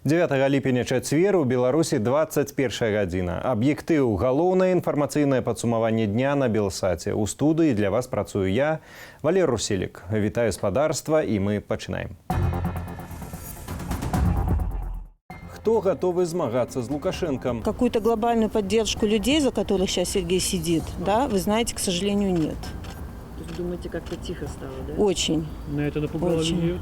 9 ліпеня чацвер у Беларусі 21 гадзіна. Аб'ектыў – галоўнае інфармацыйнае падсумаванне дня на Белсаце. У студыі для вас працую я, Валер Руселік. Вітаю спадарства, і мы пачынаем. Кто готовы змагаться с Лукашенком? Какую-то глобальную поддержку людей, за которых сейчас Сергей сидит, да, вы знаете, к сожалению, нет. Думаете, как-то тихо стало, да? Очень. Но это напугало людей?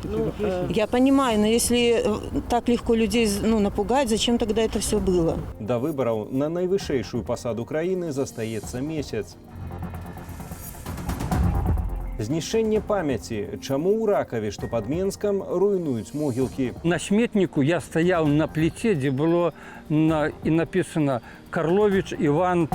Я понимаю, но если так легко людей напугать, зачем тогда это все было? До выборов на найвышэйшую пасаду краіны застаецца месяц. Знішчэнне памяці. Чаму ў Ракаве, што пад Менскам, руйнуюць могілкі? На сметнику я стоял на плите, где было и написано «Карлович Иван».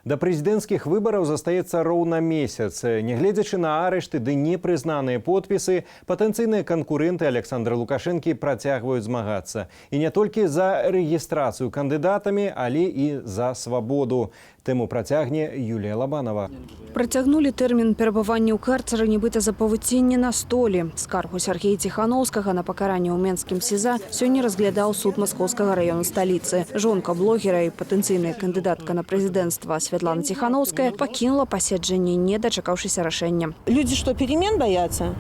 Да прэзідэнцкіх выбараў застаецца роўна месяц. Нягледзячы на арышты ды непрызнаныя подпісы, патэнцыйныя канкурэнты Александра Лукашэнкі працягваюць змагацца. І не толькі за рэгістрацыю кандыдатамі, але і за свабоду. Тэму працягне Юлія Лабанова. Працягнулі тэрмін перабывання ў карцары нібыта за павуцінне на столі. Скаргу Сергея Тихановскага на пакаранне ў Менскім СІЗА сёння разглядаў суд Маскоўскага раёна сталіцы. Жонка блогера і патэнцыйная кандыдатка на прэзідэнцтва Светлана Тихановская пакінула паседжанне, не дачакаўшыся рашэння. Люди что, перемен боятся?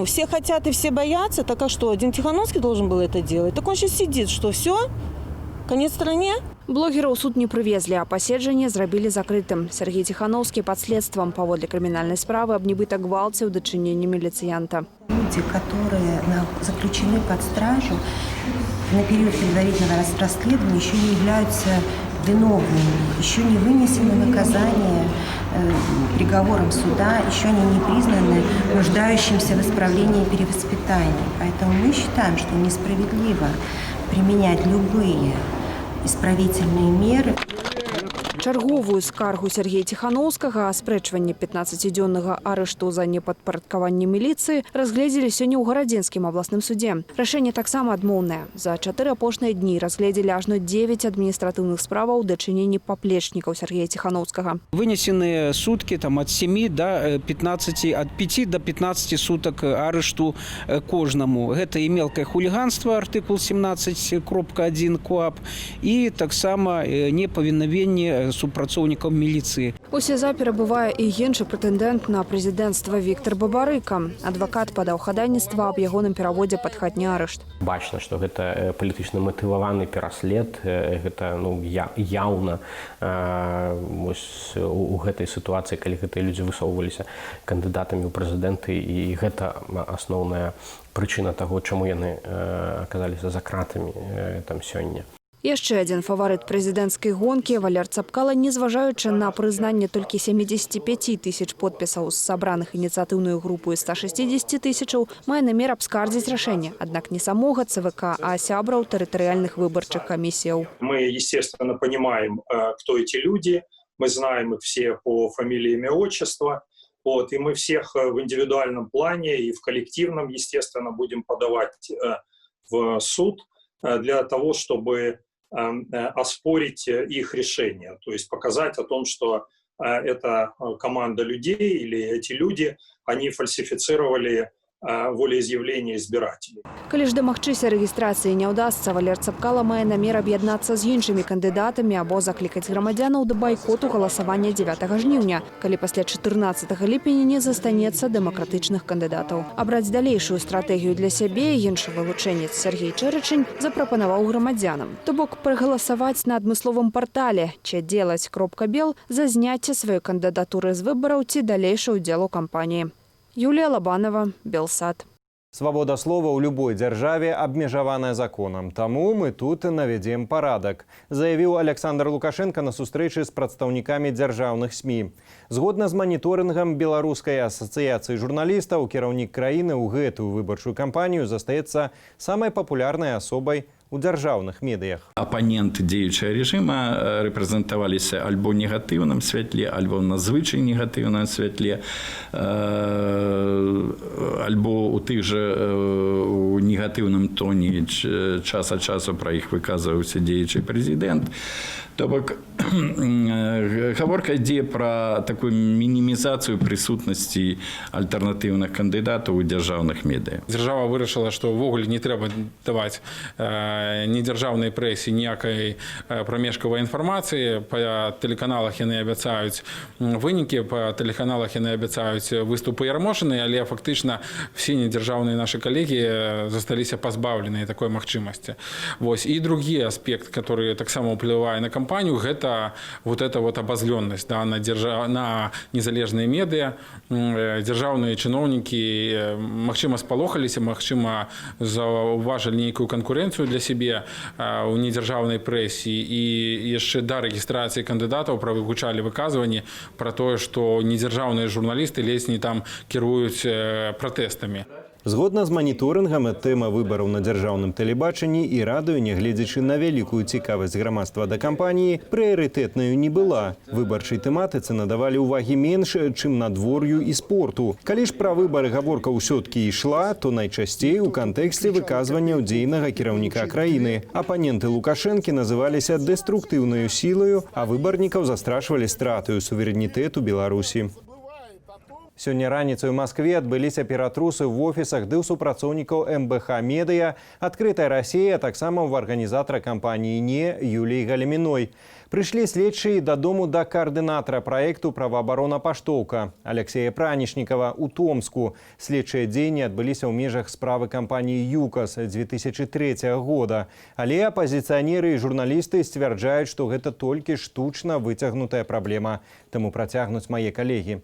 Все хотят и все боятся, так а что, один Тихановский должен был это делать? Так он сейчас сидит, что все? Конец стране? Блогера ў суд не прывезлі, а паседжанне зрабілі закрытым. Сергей Тихановскі пад следствам паводле крымінальнай справы аб нібыта гвалце ў дачыненні міліцыянта. Люди, которые заключены под стражу на период предварительного расследования, еще не являются виновными, еще не вынесено наказание приговором суда, еще они не признаны нуждающимся в исправлении и перевоспитании. Поэтому мы считаем, что несправедливо применять любые исправительные меры. Чарговую скаргу Сергея Тихановскага, аспрэчванне 15-дзённага арышту за непадпарадкаванне міліцыі, разгледзелі сёння ў Гарадзенскім абласным судзе. Рашэнне таксама адмоўнае. За 4 апошнія дні разгледзелі ажно 9 адміністратыўных справаў у дачыненні паплечнікаў Сергея Тихановскага. Вынесены суткі ад 7 до 15, ад 5 до 15 сутак арышту кожнаму. Гэта і мелкае хуліганства, артыкул 17.1 КоАП, і таксама непавінавенне супрацоўнікаў міліцыі. У СІЗА перабывае і іншы прэтэндэнт на прэзідэнцтва Віктор Бабарыка. Адвакат падаў хадайніцтва аб ягоным пераводзе пад хатні арышт. Бачна, што гэта палітычна матываваны пераслед, гэта яўна у гэтай сітуацыі, калі гэтыя людзі высоўваліся кандыдатамі ў прэзідэнты, і гэта асноўная прычына таго, чаму яны аказаліся за кратамі там сёння. Яшчэ адзін фаварыт прэзідэнцкай гонкі Валер Цапкала, незважаючы на прызнанне толькі 75 тысяч подпісаў з сабраных ініцыятыўную групу і 160 тысячаў, мае намер абскардзіць рашэнне. Аднак не самога ЦВК, а сябраў тэрытарыяльных выбарчых камісіяў. Мы, естественно, понимаем, кто эти люди. Мы знаем их все по фамилии, имя, отчество. И мы всех в индивидуальном плане и в коллективном, естественно, будем подавать в суд для того, чтобы оспорить их решение, то есть показать о том, что эта команда людей или эти люди, они фальсифицировали волеизъявления избирателей. Калі ж дамагчыся рэгістрацыі не ўдасца, Валер Цапкала мае намер аб'яднацца з іншымі кандыдатамі або заклікаць грамадзянаў да байкоту галасавання 9 жніўня, калі пасля 14 ліпеня не застанецца дэмакратычных кандыдатаў. Абраць далейшую стратэгію для сябе іншы вылучэнец Сергей Чэрычань запрапанаваў грамадзянам. То бок прагаласаваць на адмысловым партале «Че-делать.бел» за зняцце сваёй кандыдатуры з выбараў ці далейшы ўдзел у кампаніі. Юлія Лабанова, Белсат. Свабода слова ў любой дзяржаве абмежаваная законам. Таму мы тут навядзем парадак, заявіў Александр Лукашенко на сустрэчы з прадстаўнікамі дзяржаўных СМІ. Згодна з маніторынгам Беларускай асацыяцыі журналістаў, кіраўнік краіны ў гэтую выбарчую кампанію застаецца самай папулярнай асобай у дзяржаўных медыях. Апаненты дзеючага рэжыма рэпрэзентаваліся альбо негатыўным святле, альбо надзвычай негатыўным святле, альбо у тых жа у негатыўным тоне час ад часу пра іх выказваўся дзеючы прэзідэнт. То бок гаворка ідзе пра такую мінімізацыю прысутнасці альтэрнатыўных кандыдатаў у дзяржаўных медыа. Дзяржава вырашыла, што ўвогуле не трэба даваць ні дзяржаўнай прэсе ніякай прамежкавай інфармацыі. Па тэлеканалах яны абяцаюць вынікі, па тэлеканалах яны абяцаюць выступы Ярмошыны, але фактычна все недзяржаўныя нашы калегі засталіся пазбаўленыя такой магчымасці. Вось. І другі аспект, который таксама ўплывае на кампанію, гэта вот эта вот абазлённасць, да, на незалежныя медыа. Дзяржаўныя чыноўнікі, магчыма, спалохаліся, магчыма, заўважылі нейкую канкурэнцыю для сябе ў недзяржаўнай прэсе, і яшчэ да рэгістрацыі кандыдатаў правыгучалі выказванні пра тое, што недзяржаўныя журналісты ледзь не там кіруюць пратэстамі. Згодна з маніторынгам, тэма выбараў на дзяржаўным тэлебачанні і радыё, нягледзячы на вялікую цікавасць грамадства да кампаніі, прыярытэтнаю не была. Выбарчай тэматыцы надавалі ўвагі менш, чым надвор'ю і спорту. Калі ж пра выбары гаворка ўсё-ткі ішла, то найчасцей у кантэксце выказванняў дзейнага кіраўніка краіны. Апаненты Лукашэнкі называліся дэструктыўнаю сілаю, а выбарнікаў застрашвалі стратаю суверэнітэту Беларусі. Сёння раніцай у Маскве адбыліся ператрусы в офісах ды ў супрацоўнікаў МБХ Медыя, Адкрытая Расія, а таксама ў арганізатара кампаніі «Не» Юліі Галяміной. Прыйшлі следчыя дадому да каардынатара праекту «Праваабарона Паштоўка» Алексея Пранішнікава ў Томску. Следчыя дзеянні адбыліся ў межах справы кампаніі «ЮКАС» 2003 года. Але апазіцыянеры і журналісты сцвярджаюць, што гэта толькі штучна выцягнутая праблема. Таму працягнуць мае калегі.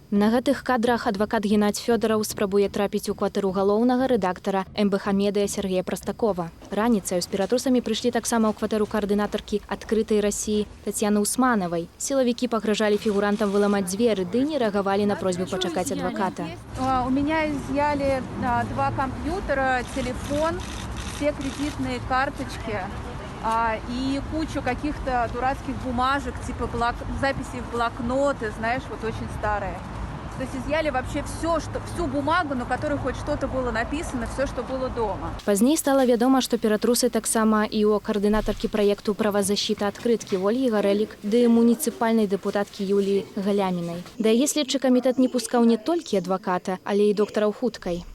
На гэтых кадрах адвакат Геннадзь Фёдораў спрабуе трапіць у кватэру галоўнага рэдактара МБХ Медыя Сергея Прастакова. Раніцаю з ператрусамі прыйшлі таксама ў кватэру каардынатаркі «Адкрытай Расіі» Тацьяны Усманавай. Сілавікі пагражалі фігурантам выламаць дзверы, ды не рэагавалі на просьбу пачакаць адваката. У меня изъяли 2 компьютера, телефон, все кредитные карточки и кучу каких-то дурацких бумажек, типа записей в блокноты, знаешь, вот очень старые. То есть изъяли вообще всю бумагу, на которой хоть что-то было написано, все, что было дома. Пазней стала вядома, што ператрусы таксама і ў каардынатаркі праекту «Правазащита адкрыткі» Ольгі Гарэлік ды муніцыпальнай дэпутаткі Юліі Галямінай. Да яе следчы камітэт не пускаў не толькі адваката, але і доктараў хуткай.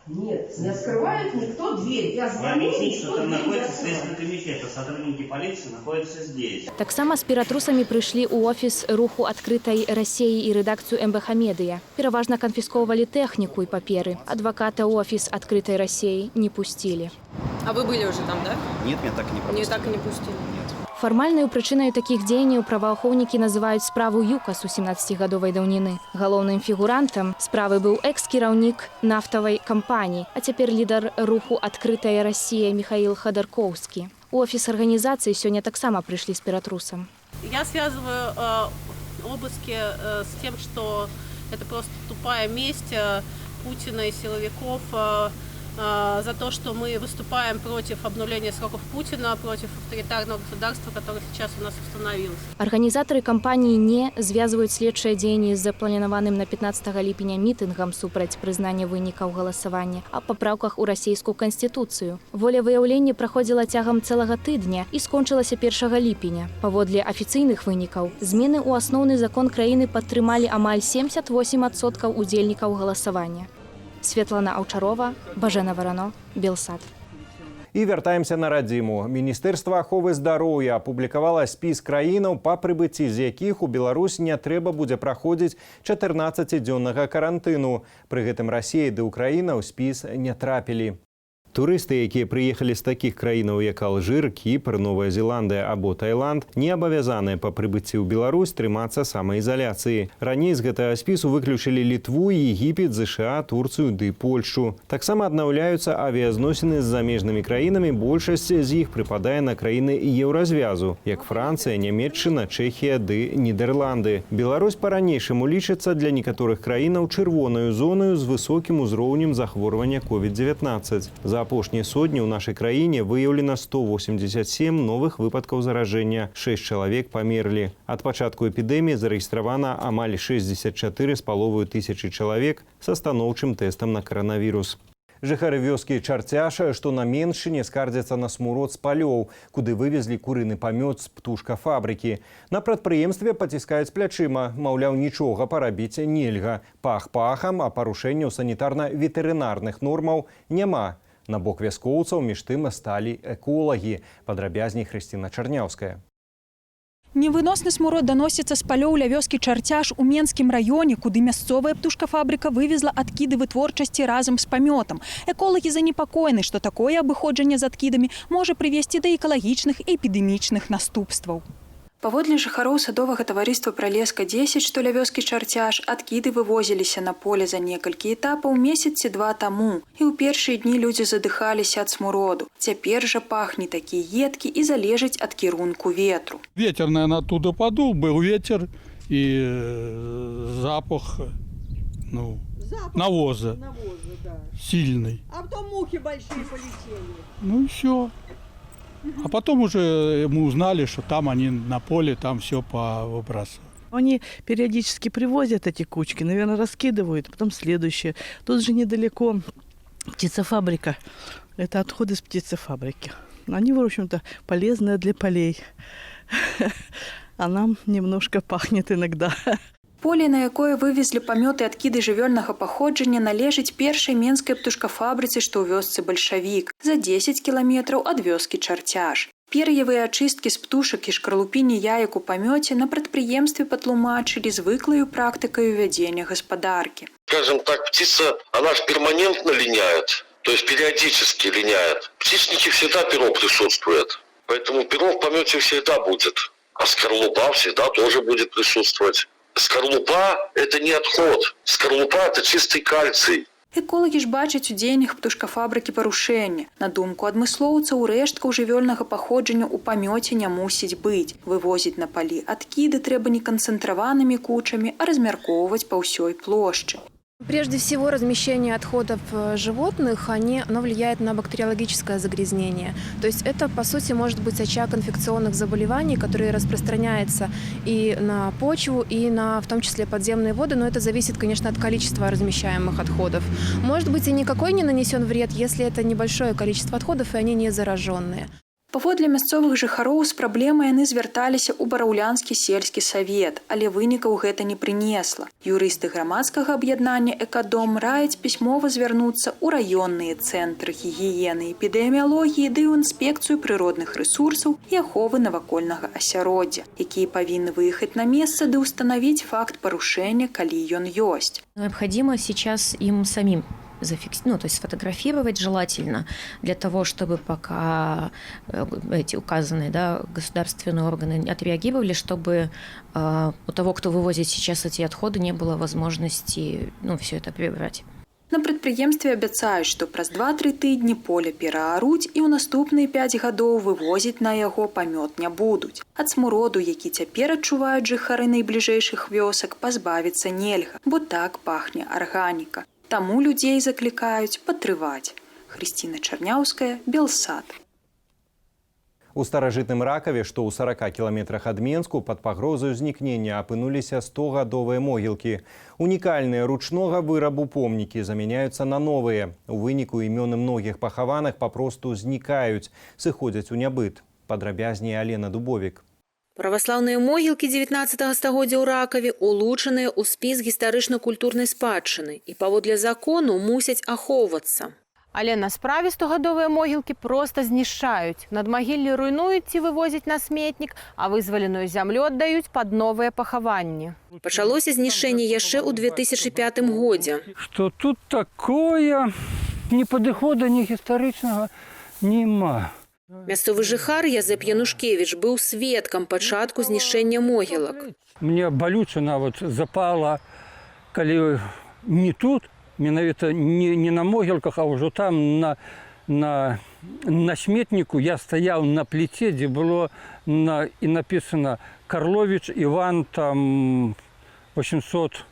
Нет, не открывает никто дверь. Я звоню, что там находится Следственный комитет, а сотрудники полиции находятся здесь. Таксама з ператрусамі прыйшлі ў офіс руху «Адкрытай Расіі» і рэдакцыю МБХ Медыя. Пераважна канфіскоўвалі тэхніку і паперы. Адваката ў офіс «Адкрытай Расіі» не пусцілі. А вы были уже там, да? Нет, меня так и не пропустили. Мне так и не пустили. Фармальнаю прычынаю такіх дзеянняў праваахоўнікі называюць справу ЮКАС у 17-гадовай даўніны. Галоўным фігурантам справы быў экс-кіраўнік нафтавай кампаніі, а цяпер лідар руху «Адкрытая Расія» Михаил Ходорковский. У офіс арганізацыі сёння таксама прыйшлі з ператрусам. Я связываю обыски с тем, что это просто тупая месть Путина и силовиков за то, что мы выступаем против обнуления сроков Путина, против авторитарного государства, которое сейчас у нас установилось. Арганізатары кампаніі «Не» звязваюць следчыя дзеянні з запланаваным на 15 ліпеня мітынгам супраць прызнання вынікаў галасавання о папраўках у расійскую канстытуцыю. Волевыяўленне праходзіла цягам цэлага тыдня і скончылася 1 ліпеня. Паводле афіцыйных вынікаў, змены ў асноўны закон краіны падтрымалі амаль 78% удзельнікаў галасавання. Светлана Аўчарова, Бажэна Варано, Белсад. І вяртаемся на радзіму. Міністэрства аховы здароўя апублікавала спіс краінаў, па прыбыцці з якіх у Беларусь не трэба будзе праходзіць 14-дзённага карантыну. Пры гэтым Расія ды Украіна ў спіс не трапілі. Турысты, якія прыехалі з такіх краінаў, як Алжыр, Кіпр, Новая Зеландыя або Таіланд, не абавязаныя па прыбыцці ў Беларусь трымацца самаізаляцыі. Раней з гэтага спісу выключылі Літву, Егіпет, ЗША, Турцыю ды Польшчу. Таксама аднаўляюцца авіязносіны з замежнымі краінамі, большасць з іх прыпадае на краіны еўразвязу, як Францыя, Нямецчына, Чэхія ды Нідерланды. Беларусь па-ранейшаму лічыцца для некаторых краінаў чырвонаю зонаю з высокім узроўнем захворвання COVID-19. За апошнія сотні ў нашай краіне выяўлена 187 новых выпадкаў заражэння. 6 чалавек памерлі. Ад пачатку эпідэміі зарэгістравана амаль 64,5 тысячы чалавек са станоўчым тэстам на каранавірус. Жыхары вёскі Чарцяж, што на Меншыне, скардзяцца на смурод з палёў, куды вывезлі курыны памёт з птушкафабрыкі. На прадпрыемстве паціскаюць плячыма, маўляў, нічога парабіць нельга. Пах пахам, а парушэнняў санітарна-ветэрынарных нормаў няма. На бок вяскоўцаў між тым сталі эколагі. Падрабязней Хрысціна Чарняўская. Невыносны смурод даносіцца з палёў ля вёскі Чарцяж у Менскім раёне, куды мясцовая птушкафабрыка вывезла адкіды вытворчасці разам з памётам. Эколагі занепакоены, што такое абыходжанне з адкідамі можа прывесці да экалагічных і эпідэмічных наступстваў. Паводле жыхароў садовага таварыства Пралеска-10, што ля вёскі Чарцяж, адкіды вывозіліся на поле за некалькі этапаў месяц ці два таму. І ў першыя дні людзі задыхаліся ад смуроду. Цяпер жа пахне такі едкі і залежыць ад кірунку ветру. Ветер, наверное, оттуда подул, был ветер и запах, навоза да. сильный. А потом мухи большие полетели. Ну и все. А потом уже мы узнали, что там они на поле, там все повыбрасывают. Они периодически привозят эти кучки, наверное, раскидывают, потом следующее. Тут же недалеко птицефабрика. Это отходы с птицефабрики. Они, в общем-то, полезные для полей. А нам немножко пахнет иногда. Поле, на якое вывезлі памёты адкіды жывёльнага паходжання, належыць першай менскай птушкафабрыцы, што ў вёсцы Бальшавік, за 10 кіламетраў ад вёскі Чарцяж. Пер'явыя ачысткі з птушак і шкарлупіні яек у памёце на прадпрыемстве патлумачылі звыклаю практыкаю вядзення гаспадаркі. Скажем так, птица, она же перманентно линяет, то есть периодически линяет. В птичнике всегда перо присутствует, поэтому перо в помете всегда будет, а скорлупа всегда тоже будет присутствовать. Скорлупа – это не отход. Скорлупа – это чистый кальций. Эколагі ж бачаць у дзеяннях птушкафабрыкі парушэння. На думку адмыслоўцаў, рэшткаў жывёльнага паходжання ў памёце не мусіць быць. Вывозіць на палі адкіды трэба не канцэнтраванымі кучамі, а размяркоўваць па ўсёй плошчы. Прежде всего, размещение отходов животных, оно влияет на бактериологическое загрязнение. То есть это, по сути, может быть очаг инфекционных заболеваний, которые распространяются и на почву, и на, в том числе, подземные воды, но это зависит, конечно, от количества размещаемых отходов. Может быть, и никакой не нанесен вред, если это небольшое количество отходов, и они не зараженные. Паводле мясцовых жыхароў з праблемай яны звярталіся ў бараўлянскі сельскі савет, але вынікаў гэта не прынесла. Юрысты грамадскага аб'яднання «Экадом» раяць пісьмова звярнуцца ў раённыя цэнтры гігіены, эпідэміялогіі ды ў інспекцыю прыродных рэсурсаў і аховы навакольнага асяроддзя, якія павінны выехаць на месца ды ўстанавіць факт парушэння, калі ён ёсць. Необходимо сейчас им самим то есть сфотографировать желательно, для того, чтобы пока эти указанные государственные органы отреагировали, чтобы у того, кто вывозит сейчас эти отходы, не было возможности все это прибрать. На прадпрыемстве абяцаюць, што праз 2-3 тыдні поле перааруць і ў наступныя 5 гадоў вывозіць на яго памёт не будуць. Ад смуроду, які цяпер адчуваюць жыхары найбліжэйшых вёсак, пазбавіцца нельга, бо так пахне арганіка. Таму людзей заклікаюць патрываць. Хрысціна Чарняўская, Белсад. У старажытным Ракаве, што ў 40 кіламетрах ад Менску, пад пагрозай узнікнення апынуліся 100гадовыя могілкі. Унікальныя ручнога вырабу помнікі замяняюцца на новыя. У выніку імёны многіх пахаваных папросту знікаюць, сыходзяць у нябыт. Падрабязней Алена Дубовік. Праваслаўныя могілкі 19 стагоддзя ў Ракаве улучаныя ў спіс гістарычна-культурнай спадчыны і паводле закону мусяць ахоўвацца. Але на справе 100гадовыя могілкі проста знішчаюць. Надмагіллі руйнуюць ці вывозяць на сметнік, а вызваленую зямлю аддаюць пад новыя пахаванні. Пачалося знішчэнне яшчэ ў 2005 годзе. Што тут такое, ні падыхода, ні гістарычнага няма. Мясцовы жыхар Язэп Янушкевіч быў сведкам пачатку знішчэння могілак. Мне балюча нават запала, калі не тут, менавіта не на могілках, а ўжо там на сметніку я стаяў на пліце, дзе было і напісана Карловіч Іван, там 800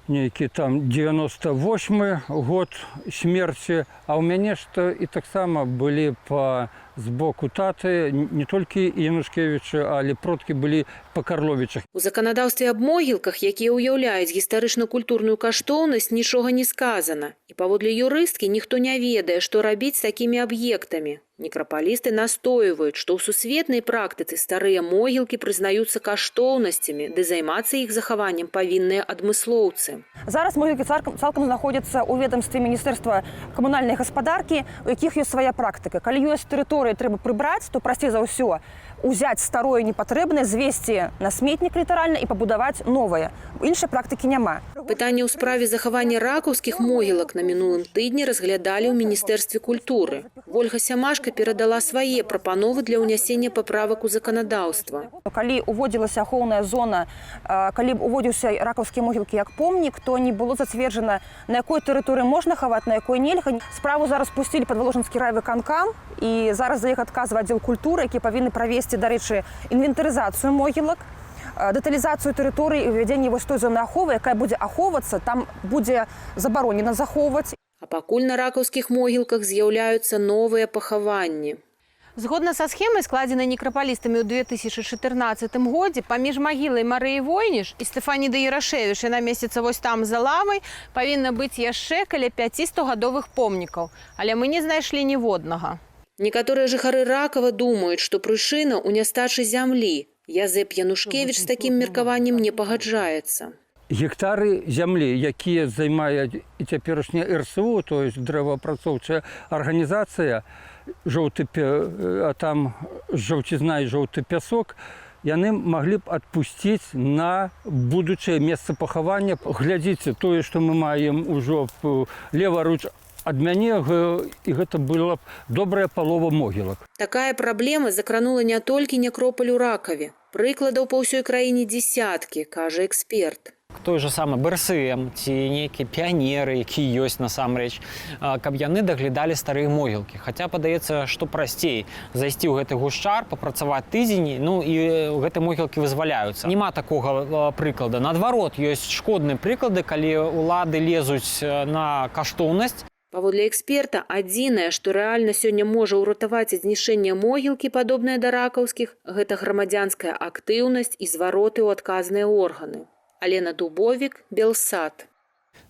нейкі там 98 год смерці, а ў мяне што і таксама былі па з боку таты не толькі Янушкевіча, але продкі былі па Карловічах. У заканадаўстве аб могілках, якія ўяўляюць гістарычна-культурную каштоўнасць, нічога не сказана. І паводле юрысткі ніхто не ведае, што рабіць з такімі аб'ектамі. Некрапалісты настойваюць, што ў сусветнай практыцы старыя могілкі прызнаюцца каштоўнасцямі, ды займацца іх захаваннем павінныя адмыслоўцы. Зараз могілкі цалкам знаходзяцца ў ведомстве Міністэрства камунальнай гаспадаркі, у якіх ёсць свая практыка. Калі ёсць тэрыторыі трэба прыбраць, то прасцей за ўсё узяць старое непатрэбнае, звесці на сметнік літаральна і пабудаваць новае. Іншай практыкі няма. Пытанне ў справе захавання ракаўскіх могілак на мінулым тыдні разглядалі ў Міністэрстве культуры. Вольга Сямашка перадала свае прапановы для ўнясення паправак у заканадаўства. Калі уводзілася ахоўная зона, калі уводзіўся ракаўскія могілкі як помнік, то не было зацверджана, на якой тэрыторыі можна хаваць, на якой нельга. Справу зараз пусцілі пад Валожынскі райвыканкам, і зараз за іх адказвае аддзел культуры, які павінны правесці, дарэчы, інвентарызацыю могілак, дэталізацыю тэрыторыі і ўвядзенне вось той зоны аховы, якая будзе ахоўвацца, там будзе забаронена захоўваць. А пакуль на ракаўскіх могілках з'яўляюцца новыя пахаванні. Згодна са схемай, складзенай некрапалістамі ў 2014 годзе, паміж магілай Марыі Войніш і Стэфаніды Ярашэвіч, яна месціцца вось там за лавай, павінна быць яшчэ каля 5 100-гадовых помнікаў. Але мы не знайшлі ніводнага. Некаторыя жыхары Ракава думаюць, што прычына ў нястачы зямлі. Язэп Янушкевіч з такім меркаваннем не пагаджаецца. Гектары зямлі, якія займае і цяперашняя РСУ, то есть дрэваапрацоўчая арганізацыя, там жаўцізна і жоўты пясок, яны маглі б адпусціць на будучае месца пахавання. Глядзіце, тое, што мы маем ужо леваруч ад мяне, і гэта была б добрая палова могілак. Такая праблема закранула не толькі некропаль у Ракаве. Прыкладаў па ўсёй краіне дзесяткі, кажа эксперт. Той же самы БРСМ ці нейкія піянеры, які ёсць насамрэч, каб яны даглядалі старыя могілкі. Хаця падаецца, што прасцей зайсці ў гэты гушчар, папрацаваць тыдзень, ну і гэтыя могілкі вызваляюцца. Нема такога прыклада. Наадварот, ёсць шкодныя прыклады, калі ўлады лезуць на каштоўнасць. Паводле эксперта, адзінае, што рэальна сёння можа ўратаваць ад знішчэння могілкі, падобныя да ракаўскіх, гэта грамадзянская актыўнасць і звароты ў адказныя органы. Алена Дубовік, Белсат.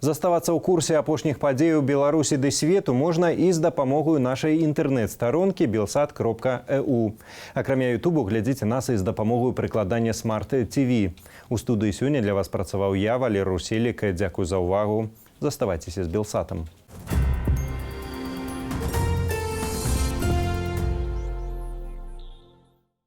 Заставацца ў курсе апошніх падзей у Беларусі ды свету можна і з дапамогай нашай інтэрнэт-старонкі belsat.eu. Акрамя ютубу глядзіце нас і з дапамогай прыкладання Smart TV. У студыі сёння для вас працаваў я, Валер Руселік. Дзякуй за ўвагу. Заставайцеся з Белсатам.